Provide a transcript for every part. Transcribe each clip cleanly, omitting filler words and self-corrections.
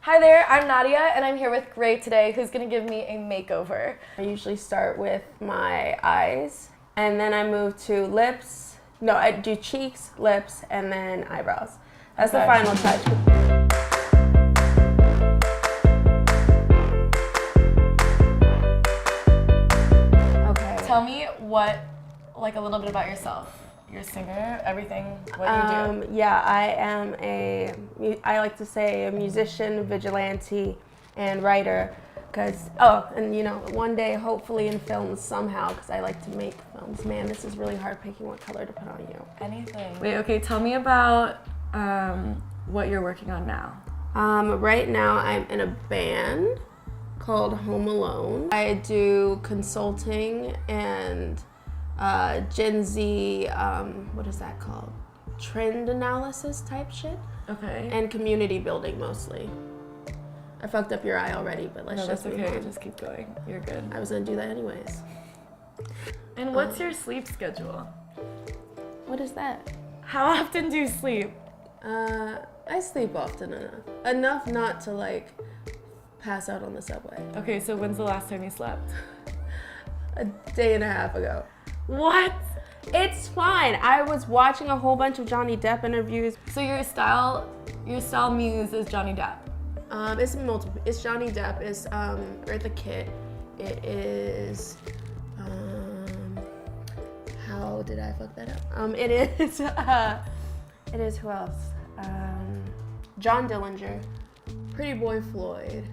Hi there, I'm Nadya, and I'm here with Gray today, who's gonna give me a makeover. I usually start with my eyes, and then I move to lips. No, I do cheeks, lips, and then eyebrows. That's the final touch. Okay. Tell me a little bit about yourself. You're a singer, everything, what you do. Yeah, I like to say a musician, vigilante, and writer. One day, hopefully in films somehow, because I like to make films. Man, this is really hard picking what color to put on you. Anything. Wait, okay, tell me about what you're working on now. Right now, I'm in a band called Home Alone. I do consulting and Gen Z, what is that called? Trend analysis type shit. Okay. And community building mostly. I fucked up your eye already, but let's just move on. Just keep going. You're good. I was gonna do that anyways. And what's your sleep schedule? What is that? How often do you sleep? I sleep often enough. Enough not to pass out on the subway. Okay, so when's the last time you slept? A day and a half ago. What? It's fine. I was watching a whole bunch of Johnny Depp interviews. So your style muse is Johnny Depp. It's multiple. It's Johnny Depp. It's Eartha Kitt. It is how did I fuck that up? It is who else? John Dillinger, Pretty Boy Floyd.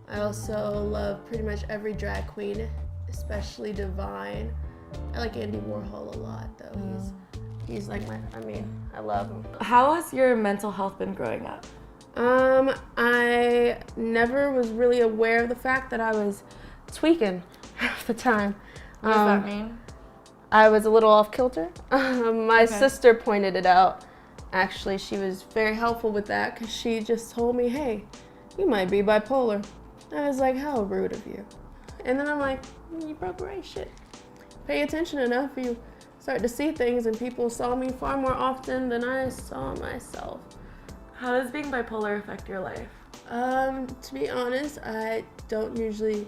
I also love pretty much every drag queen, especially Divine. I like Andy Warhol a lot though. He's like I love him. How has your mental health been growing up? I never was really aware of the fact that I was tweaking half the time. What does that mean? I was a little off kilter. My sister pointed it out. Actually, she was very helpful with that because she just told me, hey, you might be bipolar. I was like, how rude of you. And then I'm like, you broke right shit. Pay attention enough, you start to see things, and people saw me far more often than I saw myself. How does being bipolar affect your life? To be honest, I don't usually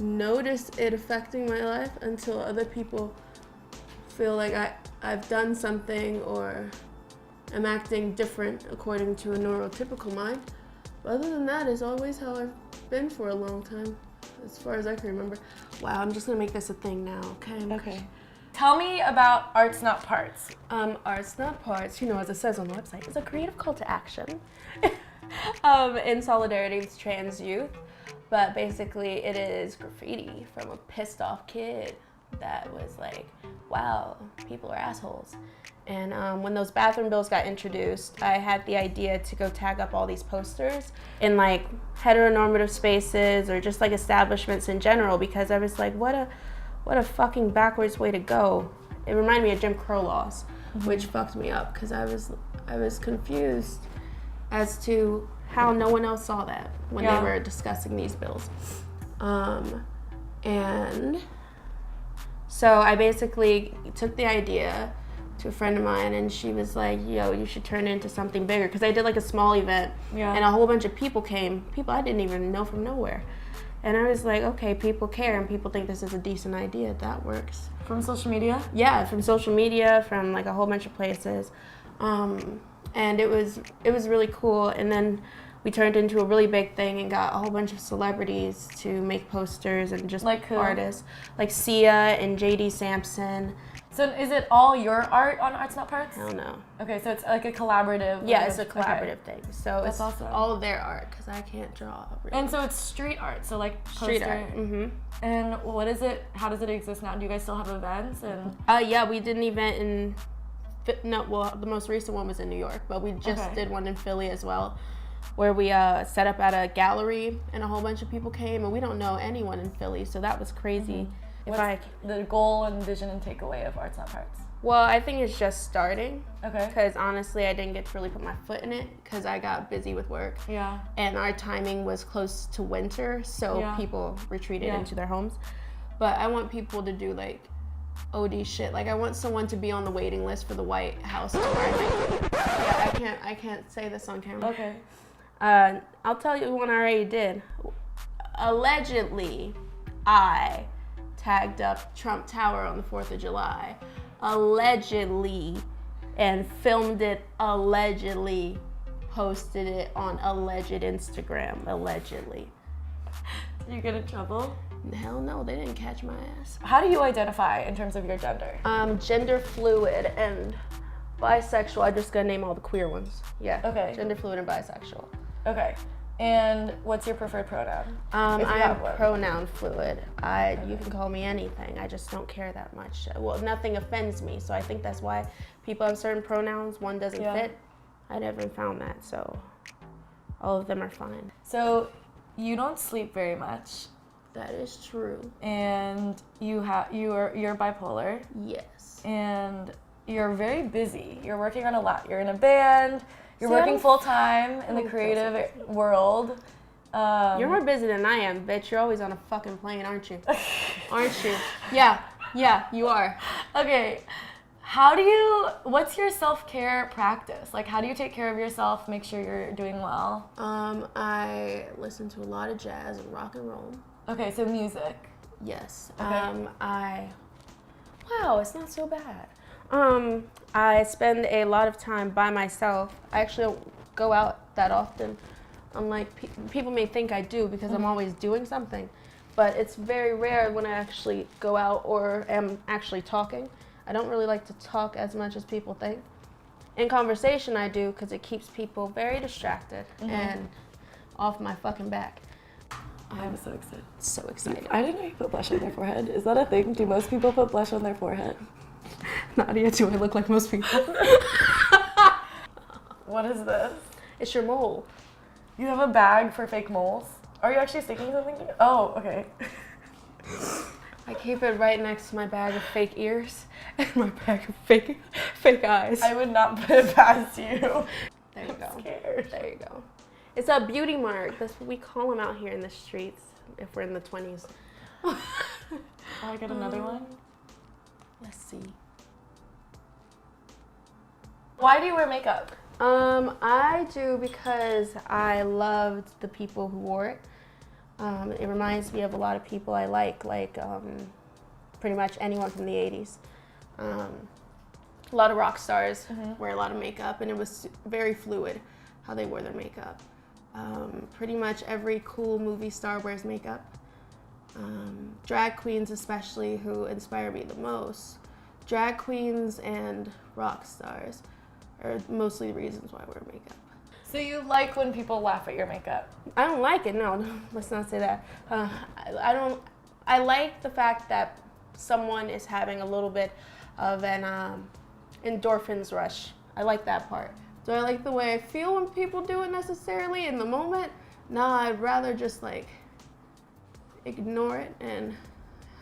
notice it affecting my life until other people feel like I've done something or I'm acting different according to a neurotypical mind. But other than that, it's always how I've been for a long time, as far as I can remember. Wow, I'm just gonna make this a thing now, okay? Okay. Tell me about Arts Not Parts. Arts Not Parts, as it says on the website, is a creative call to action in solidarity with trans youth. But basically, it is graffiti from a pissed off kid that was like, wow, people are assholes. And when those bathroom bills got introduced, I had the idea to go tag up all these posters in heteronormative spaces or just establishments in general, because I was like, what a fucking backwards way to go. It reminded me of Jim Crow laws, which fucked me up because I was confused as to how no one else saw that when they were discussing these bills. And so I basically took the idea to a friend of mine, and she was like, yo, you should turn it into something bigger, because I did a small event and a whole bunch of people came, people I didn't even know from nowhere. And I was like, okay, people care and people think this is a decent idea. That works. From social media? Yeah, from social media, from a whole bunch of places. And it was really cool. And then we turned into a really big thing and got a whole bunch of celebrities to make posters and just Like who? Artists. Like Sia and JD Sampson. So is it all your art on Arts Not Parts? Hell no. Okay, so it's a collaborative. Yeah, it's a collaborative thing. So That's it's awesome. all of their art, because I can't draw. Really. And so it's street art, so Street poster. art. Mm-hmm. And what is it? How does it exist now? Do you guys still have events? And Yeah, we did an event the most recent one was in New York, but we just did one in Philly as well, where we set up at a gallery and a whole bunch of people came, and we don't know anyone in Philly, so that was crazy. What's the goal and vision and takeaway of Arts Not Parts? Well, I think it's just starting. Okay. Because honestly, I didn't get to really put my foot in it because I got busy with work. Yeah. And our timing was close to winter, so people retreated into their homes. But I want people to do OD shit. I want someone to be on the waiting list for the White House to buy my I can't say this on camera. Okay. I'll tell you one I already did. Allegedly, I tagged up Trump Tower on the 4th of July. Allegedly, and filmed it allegedly, posted it on alleged Instagram, allegedly. Did you get in trouble? Hell no, they didn't catch my ass. How do you identify in terms of your gender? Gender fluid and bisexual. I'm just gonna name all the queer ones. Yeah. Okay. Gender fluid and bisexual. Okay. And what's your preferred pronoun? I have am one. pronoun fluid. You can call me anything. I just don't care that much. Well, nothing offends me, so I think that's why people have certain pronouns. One doesn't fit. I never found that, so all of them are fine. So you don't sleep very much, That is true. and you're bipolar, Yes. and you're very busy. You're working on a lot. You're in a band. You're See, working full time in the don't feel so creative world. You're more busy than I am, bitch. You're always on a fucking plane, aren't you? Aren't you? Yeah, you are. Okay. What's your self-care practice? Like, how do you take care of yourself, make sure you're doing well? I listen to a lot of jazz and rock and roll. Okay, so music. Yes. Okay. Wow, it's not so bad. I spend a lot of time by myself. I actually don't go out that often. Unlike people may think I do because I'm always doing something, but it's very rare when I actually go out or am actually talking. I don't really like to talk as much as people think. In conversation I do because it keeps people very distracted and off my fucking back. I'm so excited. So excited. I didn't know you put blush on their forehead. Is that a thing? Do most people put blush on their forehead? Nadia, do I look like most people? What is this? It's your mole. You have a bag for fake moles? Are you actually sticking something to it? Oh, okay. I keep it right next to my bag of fake ears and my bag of fake eyes. I would not put it past you. There you go. I'm scared. There you go. It's a beauty mark. That's what we call them out here in the streets if we're in the 20s. Oh, I get another one? Let's see. Why do you wear makeup? I do because I loved the people who wore it. It reminds me of a lot of people I like pretty much anyone from the 80s. A lot of rock stars wear a lot of makeup, and it was very fluid how they wore their makeup. Pretty much every cool movie star wears makeup. Drag queens especially, who inspire me the most. Drag queens and rock stars are mostly the reasons why I wear makeup. So you like when people laugh at your makeup? I don't like it, no, let's not say that. I like the fact that someone is having a little bit of an endorphins rush. I like that part. Do I like the way I feel when people do it necessarily in the moment? No, I'd rather just like ignore it and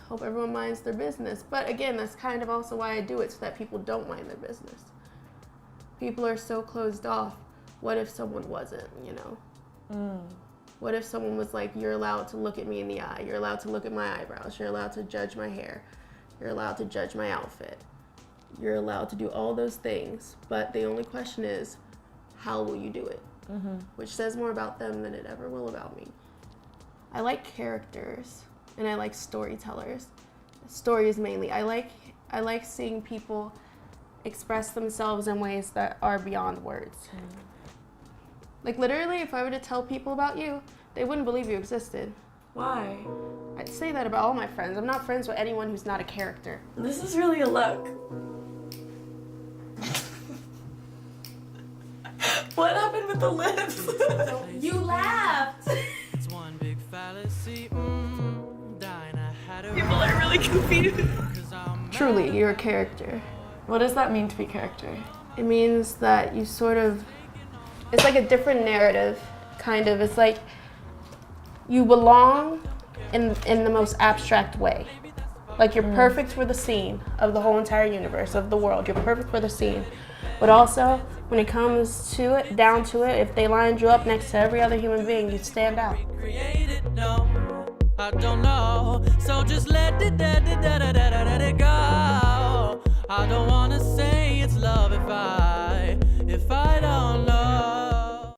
hope everyone minds their business. But again, that's kind of also why I do it, so that people don't mind their business. People are so closed off. What if someone wasn't, you know? What if someone was like, you're allowed to look at me in the eye, you're allowed to look at my eyebrows, you're allowed to judge my hair, you're allowed to judge my outfit, you're allowed to do all those things, but the only question is, how will you do it? Which says more about them than it ever will about me. I like characters, and I like storytellers. Stories mainly. I like seeing people express themselves in ways that are beyond words. Like literally, if I were to tell people about you, they wouldn't believe you existed. Why? I'd say that about all my friends. I'm not friends with anyone who's not a character. This is really a look. What happened with the lips? You laughed! It's one big fallacy. People are really confused. Truly, you're a character. What does that mean to be character? It means that you sort of, it's like a different narrative, kind of. It's like you belong in the most abstract way. Like you're perfect for the scene of the whole entire universe, of the world. You're perfect for the scene. But also, when it comes to it, down to it, if they lined you up next to every other human being, you'd stand out. No, I don't know. So just let it go. I don't wanna say it's love if I